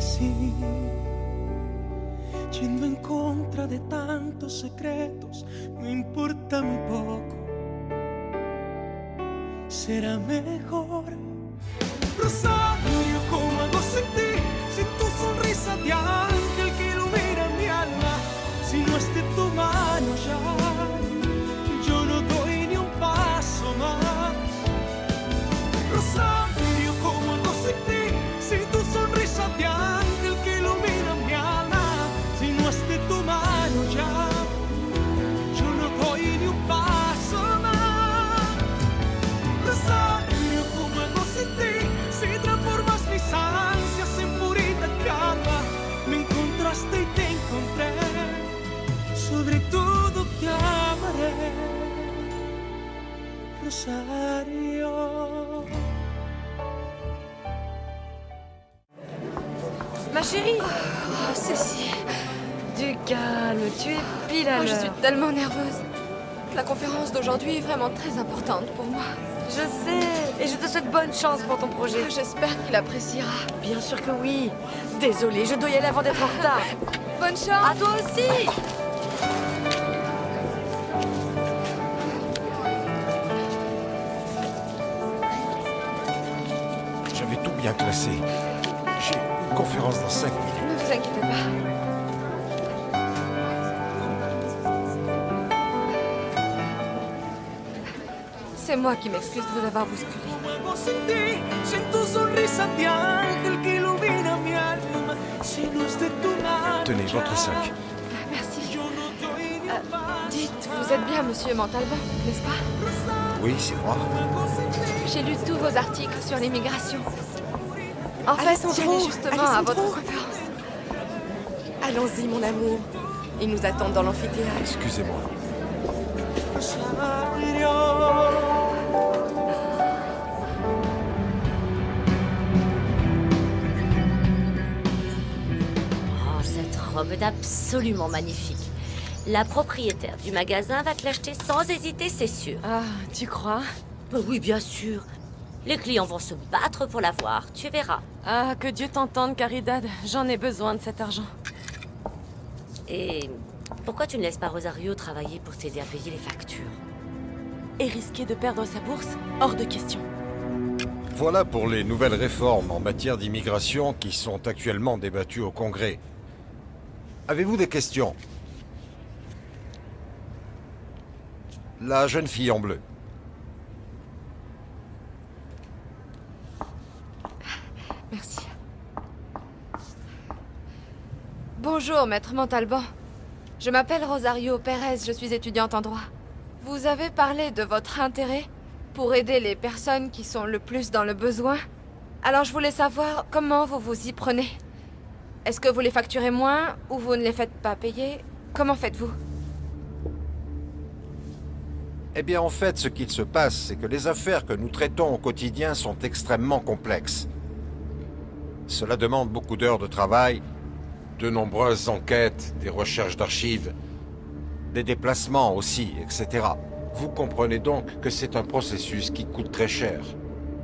sí, yendo en contra de tantos secretos, me importa muy poco. Será mejor. Rosario, ¿cómo hago sin ti? Sin tu sonrisa de ángel que ilumina mi alma. Si no es de tu mano ya, yo no doy ni un paso más. Rosario, ¿cómo hago sin ti? Sin tu sonrisa de ángel que ilumina mi alma. Si no es de tu mano ya, yo no doy ni un paso más. Rosario, ¿cómo hago sin ti? Si transformas mis ansias en purita calma. Me encontraste y te encontré. Sobre todo te amaré, Rosario. Ma chérie. Oh, Cécile, du calme, tu es pile à l'heure. Je suis tellement nerveuse. La conférence d'aujourd'hui est vraiment très importante pour moi. Je sais, et je te souhaite bonne chance pour ton projet. J'espère qu'il appréciera. Bien sûr que oui. Désolée, je dois y aller avant d'être en retard. Bonne chance. À toi aussi. J'avais tout bien classé. J'ai une conférence dans 5 minutes. Ne vous inquiétez pas. C'est moi qui m'excuse de vous avoir bousculé. Tenez, votre sac. Merci. Dites, vous êtes bien Monsieur Montalban, n'est-ce pas? Oui, c'est moi. J'ai lu tous vos articles sur l'immigration. En fait, j'allais justement à votre conférence. Allons-y, mon amour. Ils nous attendent dans l'amphithéâtre. Excusez-moi. Oh, cette robe est absolument magnifique. La propriétaire du magasin va te l'acheter sans hésiter, c'est sûr. Ah, tu crois? Oui, bien sûr. Les clients vont se battre pour l'avoir, tu verras. Ah, que Dieu t'entende, Caridad. J'en ai besoin de cet argent. Et pourquoi tu ne laisses pas Rosario travailler pour t'aider à payer les factures? Et risquer de perdre sa bourse? Hors de question. Voilà pour les nouvelles réformes en matière d'immigration qui sont actuellement débattues au Congrès. Avez-vous des questions? La jeune fille en bleu. Merci. Bonjour, maître Montalban. Je m'appelle Rosario Pérez, je suis étudiante en droit. Vous avez parlé de votre intérêt pour aider les personnes qui sont le plus dans le besoin. Alors je voulais savoir comment vous vous y prenez. Est-ce que vous les facturez moins ou vous ne les faites pas payer? Comment faites-vous? Eh bien, en fait, ce qu'il se passe, c'est que les affaires que nous traitons au quotidien sont extrêmement complexes. Cela demande beaucoup d'heures de travail, de nombreuses enquêtes, des recherches d'archives, des déplacements aussi, etc. Vous comprenez donc que c'est un processus qui coûte très cher.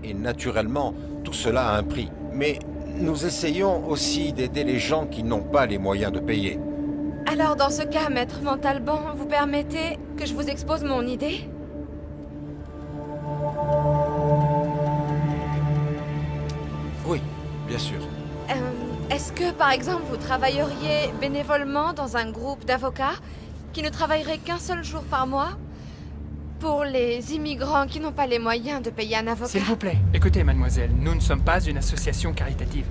Et naturellement, tout cela a un prix. Mais nous essayons aussi d'aider les gens qui n'ont pas les moyens de payer. Alors dans ce cas, maître Montalban, vous permettez que je vous expose mon idée? Oui, bien sûr. Est-ce que, par exemple, vous travailleriez bénévolement dans un groupe d'avocats qui ne travailleraient qu'un seul jour par mois pour les immigrants qui n'ont pas les moyens de payer un avocat? S'il vous plaît, écoutez, mademoiselle, nous ne sommes pas une association caritative.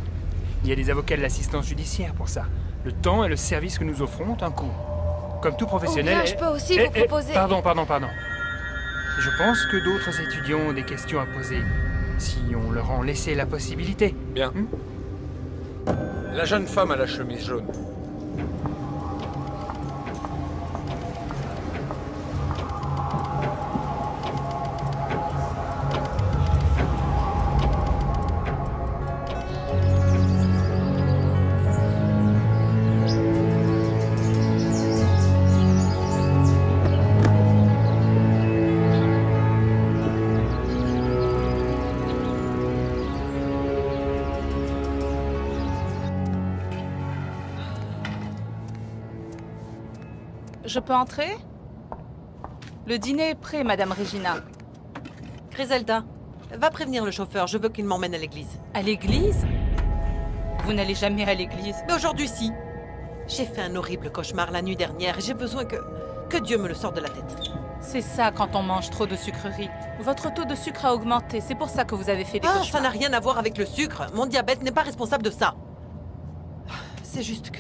Il y a des avocats de l'assistance judiciaire pour ça. Le temps et le service que nous offrons ont un coût. Comme tout professionnel... Ou bien je peux aussi vous proposer... Pardon. Je pense que d'autres étudiants ont des questions à poser. Si on leur en laissait la possibilité. Bien. La jeune femme à la chemise jaune. Je peux entrer? Le dîner est prêt, Madame Regina. Griselda, va prévenir le chauffeur, je veux qu'il m'emmène à l'église. À l'église? Vous n'allez jamais à l'église. Mais aujourd'hui, si. J'ai fait un horrible cauchemar la nuit dernière et j'ai besoin que Dieu me le sorte de la tête. C'est ça quand on mange trop de sucreries. Votre taux de sucre a augmenté, c'est pour ça que vous avez fait des cauchemars. Ça n'a rien à voir avec le sucre. Mon diabète n'est pas responsable de ça. C'est juste que...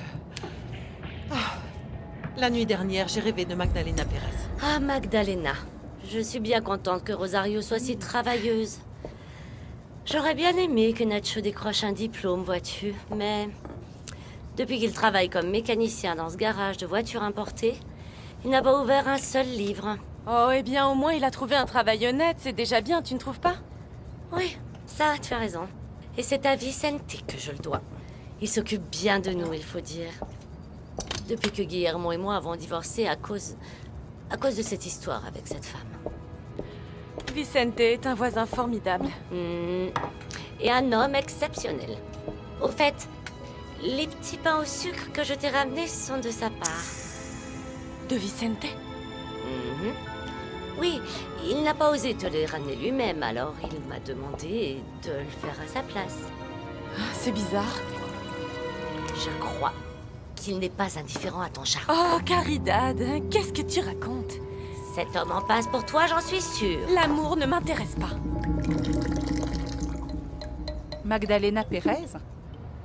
La nuit dernière, j'ai rêvé de Magdalena Pérez. Ah, Magdalena. Je suis bien contente que Rosario soit si travailleuse. J'aurais bien aimé que Nacho décroche un diplôme, vois-tu, mais... Depuis qu'il travaille comme mécanicien dans ce garage de voitures importées, il n'a pas ouvert un seul livre. Oh, eh bien, au moins, il a trouvé un travail honnête, c'est déjà bien, tu ne trouves pas? Oui, ça, tu as raison. Et c'est à Vicente que je le dois. Il s'occupe bien de nous, il faut dire. Depuis que Guillermo et moi avons divorcé à cause de cette histoire avec cette femme. Vicente est un voisin formidable. Et un homme exceptionnel. Au fait, les petits pains au sucre que je t'ai ramenés sont de sa part. De Vicente? Oui, il n'a pas osé te les ramener lui-même, alors il m'a demandé de le faire à sa place. C'est bizarre. Je crois qu'il n'est pas indifférent à ton charme. Oh, Caridad, qu'est-ce que tu racontes? Cet homme en passe pour toi, j'en suis sûre. L'amour ne m'intéresse pas. Magdalena Pérez?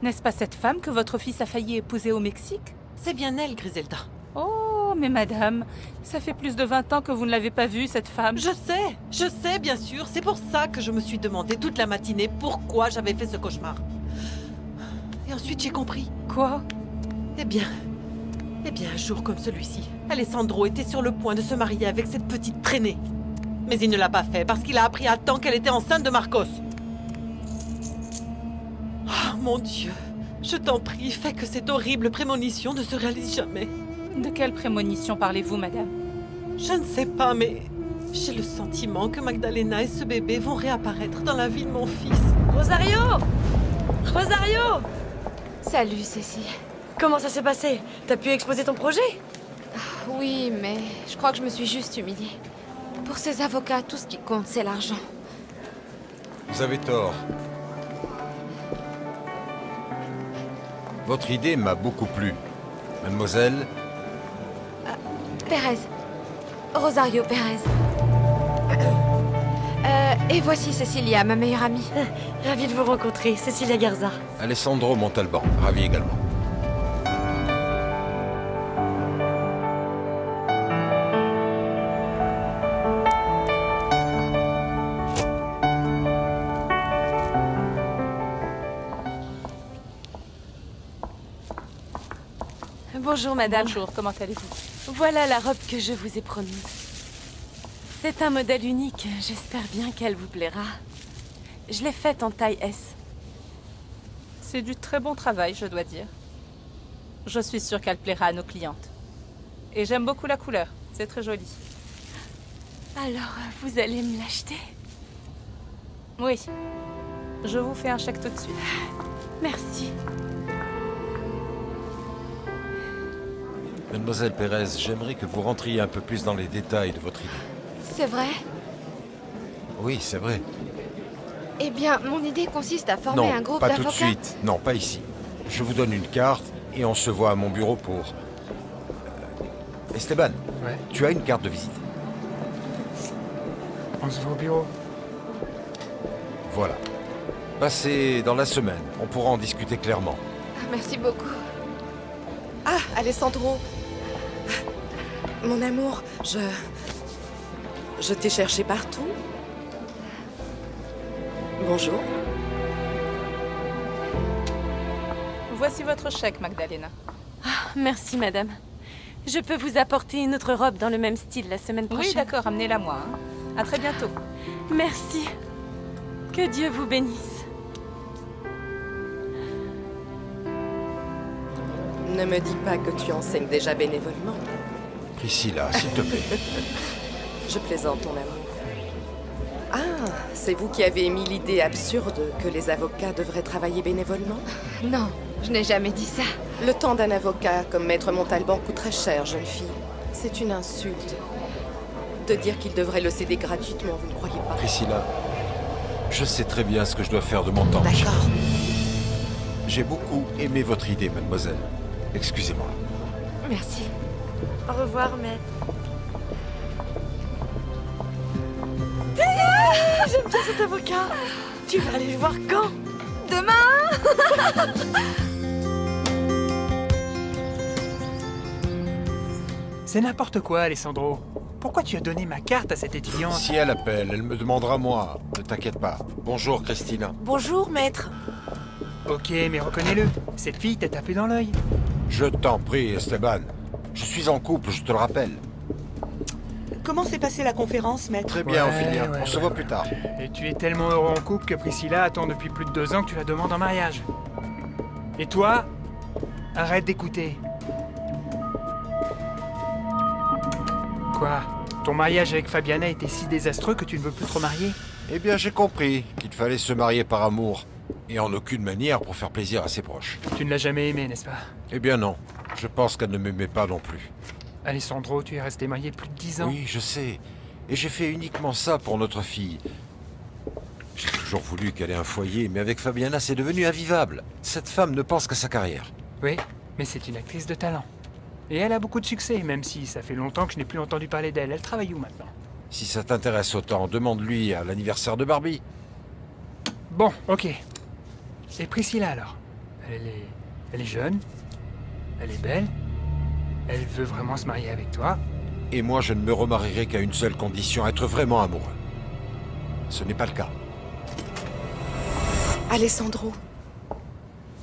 N'est-ce pas cette femme que votre fils a failli épouser au Mexique? C'est bien elle, Griselda. Oh, mais madame, ça fait plus de 20 ans que vous ne l'avez pas vue, cette femme. Je sais, bien sûr. C'est pour ça que je me suis demandé toute la matinée pourquoi j'avais fait ce cauchemar. Et ensuite, j'ai compris. Quoi? Eh bien, un jour comme celui-ci, Alessandro était sur le point de se marier avec cette petite traînée. Mais il ne l'a pas fait parce qu'il a appris à temps qu'elle était enceinte de Marcos. Oh, mon Dieu. Je t'en prie, fais que cette horrible prémonition ne se réalise jamais. De quelle prémonition parlez-vous, madame? Je ne sais pas, mais j'ai le sentiment que Magdalena et ce bébé vont réapparaître dans la vie de mon fils. Rosario! Rosario! Salut, Cécile. Comment ça s'est passé? T'as pu exposer ton projet? Oui, mais je crois que je me suis juste humiliée. Pour ces avocats, tout ce qui compte, c'est l'argent. Vous avez tort. Votre idée m'a beaucoup plu. Mademoiselle... Pérez. Rosario Pérez. Et voici Cecilia, ma meilleure amie. Ravie de vous rencontrer, Cecilia Garza. Alessandro Montalban, ravi également. Bonjour, madame. Bonjour, comment allez-vous? Voilà la robe que je vous ai promise. C'est un modèle unique. J'espère bien qu'elle vous plaira. Je l'ai faite en taille S. C'est du très bon travail, je dois dire. Je suis sûre qu'elle plaira à nos clientes. Et j'aime beaucoup la couleur. C'est très joli. Alors, vous allez me l'acheter? Oui. Je vous fais un chèque tout de suite. Merci. Mademoiselle Pérez, j'aimerais que vous rentriez un peu plus dans les détails de votre idée. C'est vrai? Oui, c'est vrai. Eh bien, mon idée consiste à former un groupe d'avocats. Non, pas tout de suite. Non, pas ici. Je vous donne une carte et on se voit à mon bureau pour... Esteban, Ouais. tu as une carte de visite? On se voit au bureau. Voilà. Passez dans la semaine. On pourra en discuter clairement. Merci beaucoup. Ah, Alessandro. Mon amour, je t'ai cherché partout. Bonjour. Voici votre chèque, Magdalena. Merci, madame. Je peux vous apporter une autre robe dans le même style la semaine prochaine. Oui, d'accord, amenez-la moi. Hein. À très bientôt. Merci. Que Dieu vous bénisse. Ne me dis pas que tu enseignes déjà bénévolement. Priscilla, s'il te plaît. Je plaisante, mon amour. Ah, c'est vous qui avez émis l'idée absurde que les avocats devraient travailler bénévolement? Non, je n'ai jamais dit ça. Le temps d'un avocat comme Maître Montalban coûte très cher, jeune fille. C'est une insulte. De dire qu'il devrait le céder gratuitement, vous ne croyez pas? Priscilla, je sais très bien ce que je dois faire de mon temps. D'accord. J'ai beaucoup aimé votre idée, mademoiselle. Excusez-moi. Merci. Au revoir, maître. J'aime bien cet avocat. Tu vas aller le voir quand? Demain. C'est n'importe quoi, Alessandro. Pourquoi tu as donné ma carte à cette étudiante? Si elle appelle, elle me demandera moi. Ne t'inquiète pas. Bonjour, Christina. Bonjour, maître. Ok, mais reconnais-le. Cette fille t'a tapé dans l'œil. Je t'en prie, Esteban. Je suis en couple, je te le rappelle. Comment s'est passée la conférence, maître? Très bien, Ouais, Ophélia. ouais, On se voit plus tard. Et tu es tellement heureux en couple que Priscilla attend depuis plus de 2 ans que tu la demandes en mariage. Et toi, arrête d'écouter. Quoi? Ton mariage avec Fabiana était si désastreux que tu ne veux plus te remarier? Eh bien, j'ai compris qu'il fallait se marier par amour. Et en aucune manière pour faire plaisir à ses proches. Tu ne l'as jamais aimée, n'est-ce pas? Eh bien non. Je pense qu'elle ne m'aimait pas non plus. Alessandro, tu es resté marié plus de 10 ans. Oui, je sais. Et j'ai fait uniquement ça pour notre fille. J'ai toujours voulu qu'elle ait un foyer, mais avec Fabiana, c'est devenu invivable. Cette femme ne pense qu'à sa carrière. Oui, mais c'est une actrice de talent. Et elle a beaucoup de succès, même si ça fait longtemps que je n'ai plus entendu parler d'elle. Elle travaille où maintenant? Si ça t'intéresse autant, demande-lui à l'anniversaire de Barbie. Bon, ok. Et Priscilla alors? Elle est jeune. Elle est belle. Elle veut vraiment se marier avec toi. Et moi, je ne me remarierai qu'à une seule condition, être vraiment amoureux. Ce n'est pas le cas. Alessandro,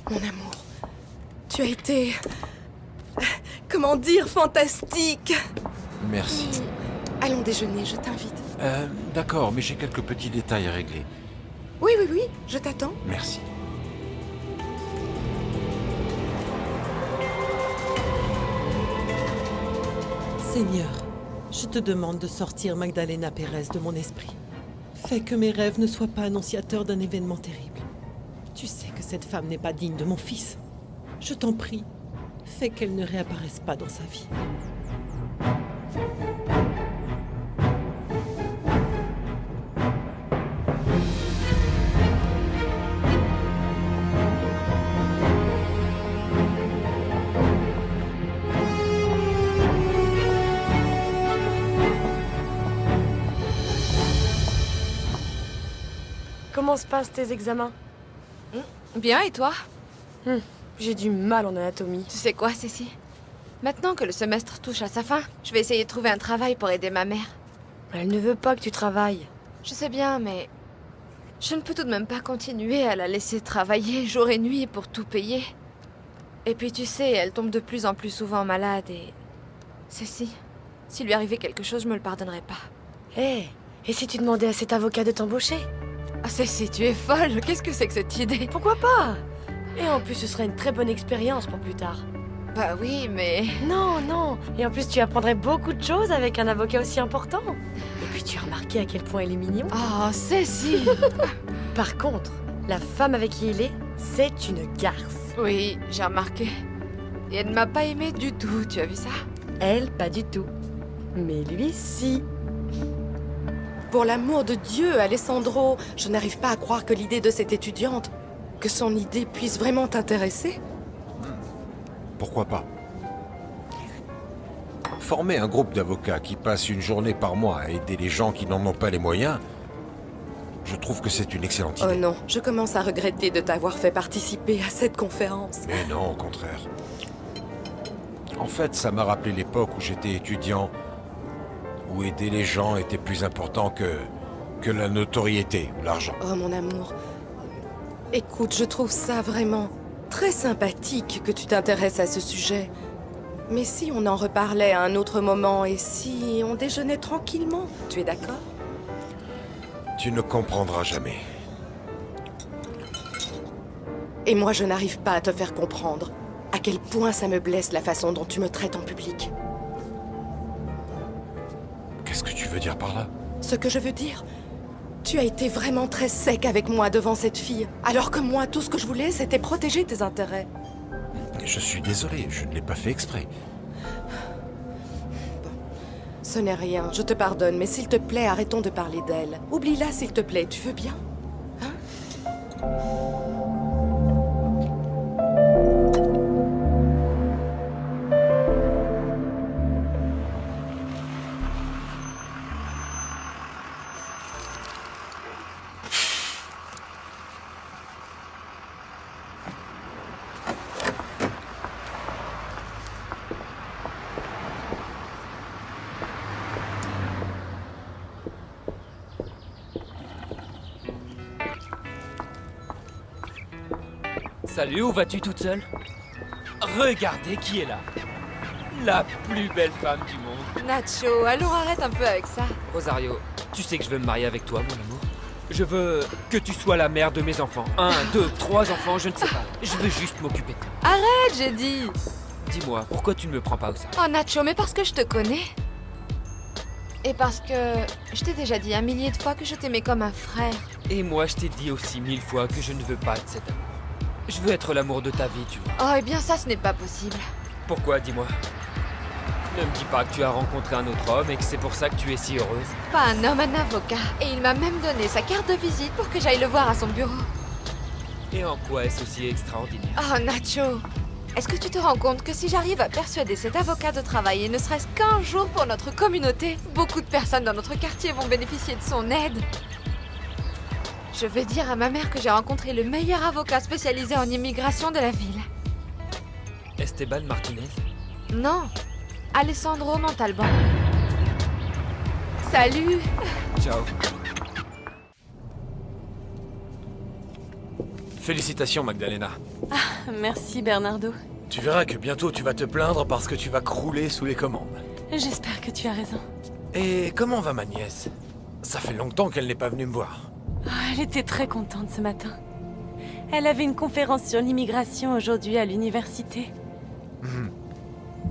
mon amour, tu as été... Comment dire, fantastique. Merci. Allons déjeuner, je t'invite. D'accord, mais j'ai quelques petits détails à régler. Oui, je t'attends. Merci. Seigneur, je te demande de sortir Magdalena Pérez de mon esprit. Fais que mes rêves ne soient pas annonciateurs d'un événement terrible. Tu sais que cette femme n'est pas digne de mon fils. Je t'en prie, fais qu'elle ne réapparaisse pas dans sa vie. Comment se passent tes examens? Bien, et toi? J'ai du mal en anatomie. Tu sais quoi, Cécile? Maintenant que le semestre touche à sa fin, je vais essayer de trouver un travail pour aider ma mère. Elle ne veut pas que tu travailles. Je sais bien, mais... je ne peux tout de même pas continuer à la laisser travailler jour et nuit pour tout payer. Et puis tu sais, elle tombe de plus en plus souvent malade et... Cécile, s'il lui arrivait quelque chose, je me le pardonnerais pas. Hé, et si tu demandais à cet avocat de t'embaucher? Ah Cécile, tu es folle. Qu'est-ce que c'est que cette idée? Pourquoi pas? Et en plus, ce serait une très bonne expérience pour plus tard. Bah oui, mais... Non, non. Et en plus, tu apprendrais beaucoup de choses avec un avocat aussi important. Et puis, tu as remarqué à quel point il est mignon? Oh, Cécile. Par contre, la femme avec qui il est, c'est une garce. Oui, j'ai remarqué. Et elle ne m'a pas aimé du tout, tu as vu ça? Elle, pas du tout. Mais lui, si. Pour l'amour de Dieu, Alessandro, je n'arrive pas à croire que l'idée de cette étudiante, que son idée puisse vraiment t'intéresser. Pourquoi pas? Former un groupe d'avocats qui passent une journée par mois à aider les gens qui n'en ont pas les moyens, je trouve que c'est une excellente idée. Oh non, je commence à regretter de t'avoir fait participer à cette conférence. Mais non, au contraire. En fait, ça m'a rappelé l'époque où j'étais étudiant, où aider les gens était plus important que la notoriété ou l'argent. Oh mon amour, écoute, je trouve ça vraiment très sympathique que tu t'intéresses à ce sujet. Mais si on en reparlait à un autre moment et si on déjeunait tranquillement, tu es d'accord? Tu ne comprendras jamais. Et moi, je n'arrive pas à te faire comprendre à quel point ça me blesse la façon dont tu me traites en public. Qu'est-ce que tu veux dire par là? Ce que je veux dire, tu as été vraiment très sec avec moi devant cette fille, alors que moi, tout ce que je voulais, c'était protéger tes intérêts. Je suis désolé, je ne l'ai pas fait exprès. ce n'est rien, je te pardonne, mais s'il te plaît, arrêtons de parler d'elle. Oublie-la, s'il te plaît, tu veux bien? Salut, où vas-tu toute seule? Regardez qui est là. La plus belle femme du monde. Nacho, alors arrête un peu avec ça. Rosario, tu sais que je veux me marier avec toi, mon amour. Je veux que tu sois la mère de mes enfants. 1, 2, 3 enfants, je ne sais pas. Je veux juste m'occuper de toi. Arrête, j'ai dit. Dis-moi, pourquoi tu ne me prends pas au sérieux? Oh Nacho, mais parce que je te connais. Et parce que je t'ai déjà dit 1 millier de fois que je t'aimais comme un frère. Et moi, je t'ai dit aussi 1000 fois que je ne veux pas de cet amour. Je veux être l'amour de ta vie, tu vois. Oh, eh bien ça, ce n'est pas possible. Pourquoi, dis-moi? Ne me dis pas que tu as rencontré un autre homme et que c'est pour ça que tu es si heureuse. Pas un homme, un avocat. Et il m'a même donné sa carte de visite pour que j'aille le voir à son bureau. Et en quoi est-ce aussi extraordinaire? Oh, Nacho, est-ce que tu te rends compte que si j'arrive à persuader cet avocat de travailler ne serait-ce qu'un jour pour notre communauté, beaucoup de personnes dans notre quartier vont bénéficier de son aide? Je vais dire à ma mère que j'ai rencontré le meilleur avocat spécialisé en immigration de la ville. Esteban Martinez? Non, Alessandro Montalban. Salut. Ciao. Félicitations, Magdalena. Ah, merci Bernardo. Tu verras que bientôt tu vas te plaindre parce que tu vas crouler sous les commandes. J'espère que tu as raison. Et comment va ma nièce? Ça fait longtemps qu'elle n'est pas venue me voir. Oh, elle était très contente ce matin. Elle avait une conférence sur l'immigration aujourd'hui à l'université.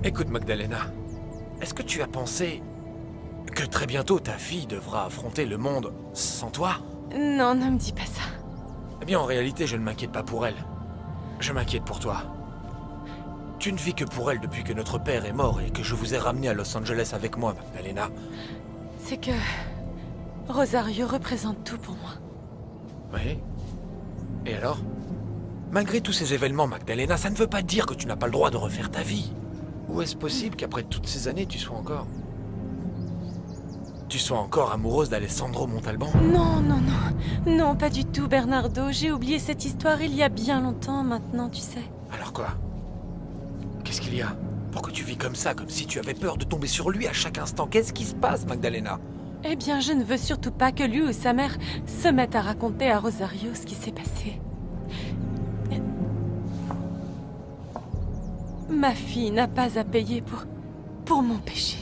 Écoute, Magdalena, est-ce que tu as pensé que très bientôt ta fille devra affronter le monde sans toi? Non, ne me dis pas ça. Eh bien, en réalité, je ne m'inquiète pas pour elle. Je m'inquiète pour toi. Tu ne vis que pour elle depuis que notre père est mort et que je vous ai ramené à Los Angeles avec moi, Magdalena. C'est que Rosario représente tout pour moi. Oui? Et alors? Malgré tous ces événements, Magdalena, ça ne veut pas dire que tu n'as pas le droit de refaire ta vie. Ou est-ce possible qu'après toutes ces années, tu sois encore... Tu sois encore amoureuse d'Alessandro Montalban? Non, non, non. Non, pas du tout, Bernardo. J'ai oublié cette histoire il y a bien longtemps maintenant, tu sais. Alors quoi? Qu'est-ce qu'il y a? Pourquoi tu vis comme ça, comme si tu avais peur de tomber sur lui à chaque instant? Qu'est-ce qui se passe, Magdalena? Eh bien, je ne veux surtout pas que lui ou sa mère se mettent à raconter à Rosario ce qui s'est passé. Ma fille n'a pas à payer pour mon péché.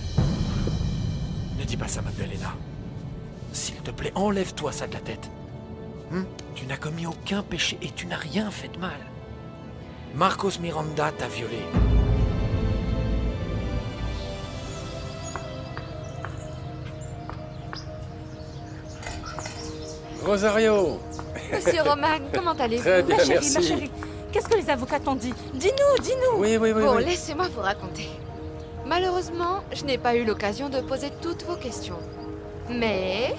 Ne dis pas ça, Magdalena. S'il te plaît, enlève-toi ça de la tête. Tu n'as commis aucun péché et tu n'as rien fait de mal. Marcos Miranda t'a violé. Rosario! Monsieur Roman, comment allez-vous? Très bien, Ma chérie, qu'est-ce que les avocats t'ont dit? Dis-nous. Oui. Bon, laissez-moi vous raconter. Malheureusement, je n'ai pas eu l'occasion de poser toutes vos questions. Mais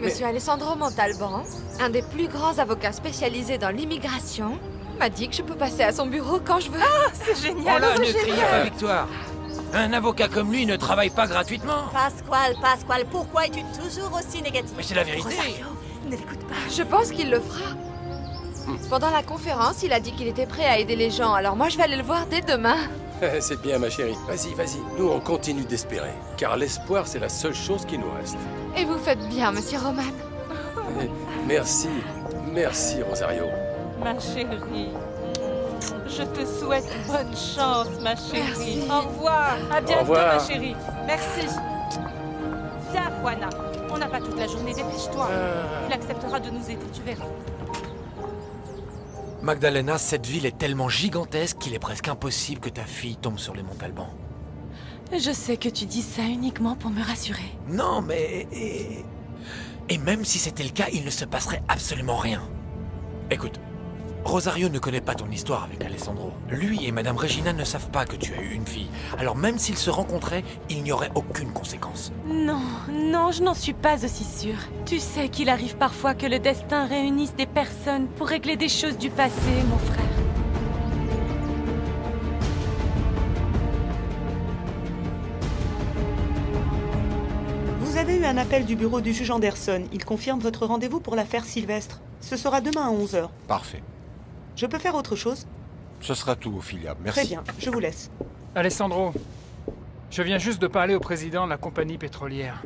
Monsieur Alessandro Montalban, un des plus grands avocats spécialisés dans l'immigration, m'a dit que je peux passer à son bureau quand je veux. Ah, c'est génial. Oh là, ne criez pas victoire. Un avocat comme lui ne travaille pas gratuitement. Pasquale, pourquoi es-tu toujours aussi négatif? Mais c'est la vérité. Rosario, ne l'écoute pas. Je pense qu'il le fera. Pendant la conférence, il a dit qu'il était prêt à aider les gens, alors moi je vais aller le voir dès demain. C'est bien, ma chérie. Vas-y. Nous, on continue d'espérer. Car l'espoir, c'est la seule chose qui nous reste. Et vous faites bien, monsieur Roman. Merci, Rosario. Ma chérie, je te souhaite bonne chance, ma chérie. Merci. Au revoir. À bientôt, Au revoir. ma chérie. Merci. Viens, Juana. On n'a pas toute la journée, dépêche-toi. Il acceptera de nous aider, tu verras. Magdalena, cette ville est tellement gigantesque qu'il est presque impossible que ta fille tombe sur les Montalban. Je sais que tu dis ça uniquement pour me rassurer. Non, mais... Et même si c'était le cas, il ne se passerait absolument rien. Écoute, Rosario ne connaît pas ton histoire avec Alessandro. Lui et Madame Regina ne savent pas que tu as eu une fille. Alors même s'ils se rencontraient, il n'y aurait aucune conséquence. Non, non, je n'en suis pas aussi sûre. Tu sais qu'il arrive parfois que le destin réunisse des personnes pour régler des choses du passé, mon frère. Vous avez eu un appel du bureau du juge Anderson. Il confirme votre rendez-vous pour l'affaire Sylvestre. Ce sera demain à 11 h. Parfait. Je peux faire autre chose? Ce sera tout, Ophelia. Merci. Très bien, je vous laisse. Alessandro, je viens juste de parler au président de la compagnie pétrolière.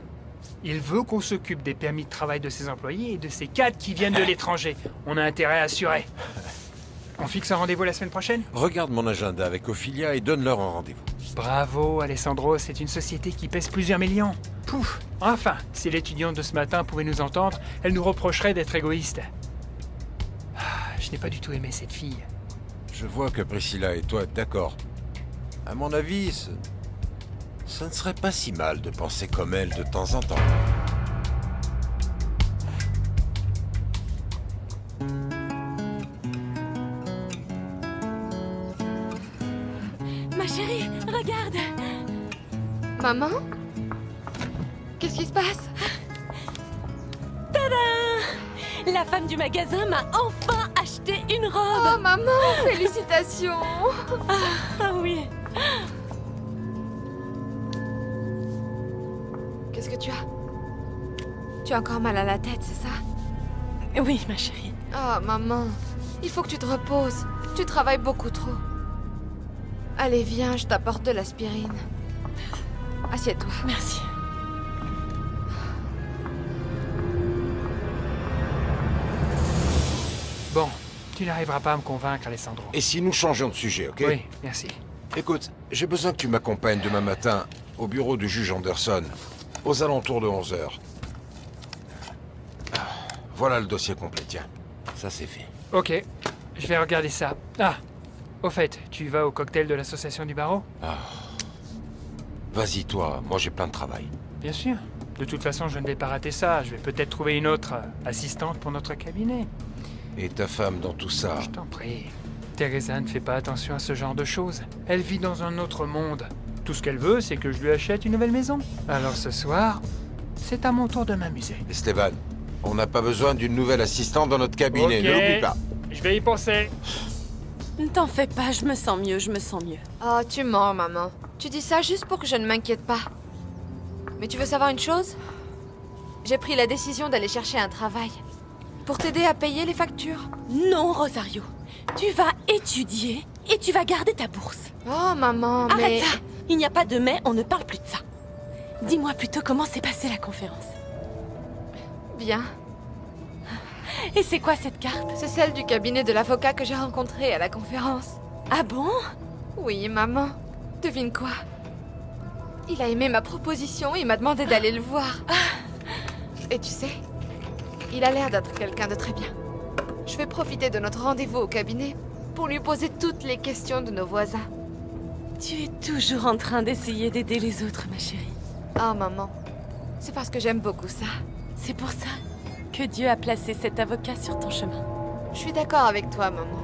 Il veut qu'on s'occupe des permis de travail de ses employés et de ces cadres qui viennent de l'étranger. On a intérêt à assurer. On fixe un rendez-vous la semaine prochaine? Regarde mon agenda avec Ophelia et donne-leur un rendez-vous. Bravo, Alessandro, c'est une société qui pèse plusieurs millions. Pouf! Enfin, si l'étudiante de ce matin pouvait nous entendre, elle nous reprocherait d'être égoïste. Je n'ai pas du tout aimé cette fille. Je vois que Priscilla et toi êtes d'accord. À mon avis, ça ne serait pas si mal de penser comme elle de temps en temps. Ma chérie, regarde! Maman? Qu'est-ce qui se passe? Tadam! La femme du magasin m'a enfin acheté une robe! Oh maman, félicitations! Ah oui! Qu'est-ce que tu as? Tu as encore mal à la tête, c'est ça? Oui, ma chérie. Oh maman, il faut que tu te reposes. Tu travailles beaucoup trop. Allez, viens, je t'apporte de l'aspirine. Assieds-toi. Merci. Bon, tu n'arriveras pas à me convaincre, Alessandro. Et si nous changeons de sujet, ok? Oui, merci. Écoute, j'ai besoin que tu m'accompagnes demain matin au bureau du juge Anderson, aux alentours de 11 h. Voilà le dossier complet, tiens. Ça, c'est fait. Ok, je vais regarder ça. Ah, au fait, tu vas au cocktail de l'association du barreau? Vas-y, toi, moi j'ai plein de travail. Bien sûr. De toute façon, je ne vais pas rater ça. Je vais peut-être trouver une autre assistante pour notre cabinet. Et ta femme dans tout ça? Je t'en prie. Teresa ne fait pas attention à ce genre de choses. Elle vit dans un autre monde. Tout ce qu'elle veut, c'est que je lui achète une nouvelle maison. Alors ce soir, c'est à mon tour de m'amuser. Esteban, on n'a pas besoin d'une nouvelle assistante dans notre cabinet, Ok, ne l'oublie pas. Je vais y penser. Ne t'en fais pas, je me sens mieux, je me sens mieux. Oh, tu mens, maman. Tu dis ça juste pour que je ne m'inquiète pas. Mais tu veux savoir une chose? J'ai pris la décision d'aller chercher un travail. Pour t'aider à payer les factures. Non, Rosario. Tu vas étudier et tu vas garder ta bourse. Oh, maman, mais... Arrête ça! Il n'y a pas de mais, on ne parle plus de ça. Dis-moi plutôt comment s'est passée la conférence. Bien. Et c'est quoi cette carte? C'est celle du cabinet de l'avocat que j'ai rencontré à la conférence. Ah bon? Oui, maman. Devine quoi? Il a aimé ma proposition et m'a demandé d'aller le voir. Et tu sais, il a l'air d'être quelqu'un de très bien. Je vais profiter de notre rendez-vous au cabinet pour lui poser toutes les questions de nos voisins. Tu es toujours en train d'essayer d'aider les autres, ma chérie. Oh, maman. C'est parce que j'aime beaucoup ça. C'est pour ça que Dieu a placé cet avocat sur ton chemin. Je suis d'accord avec toi, maman.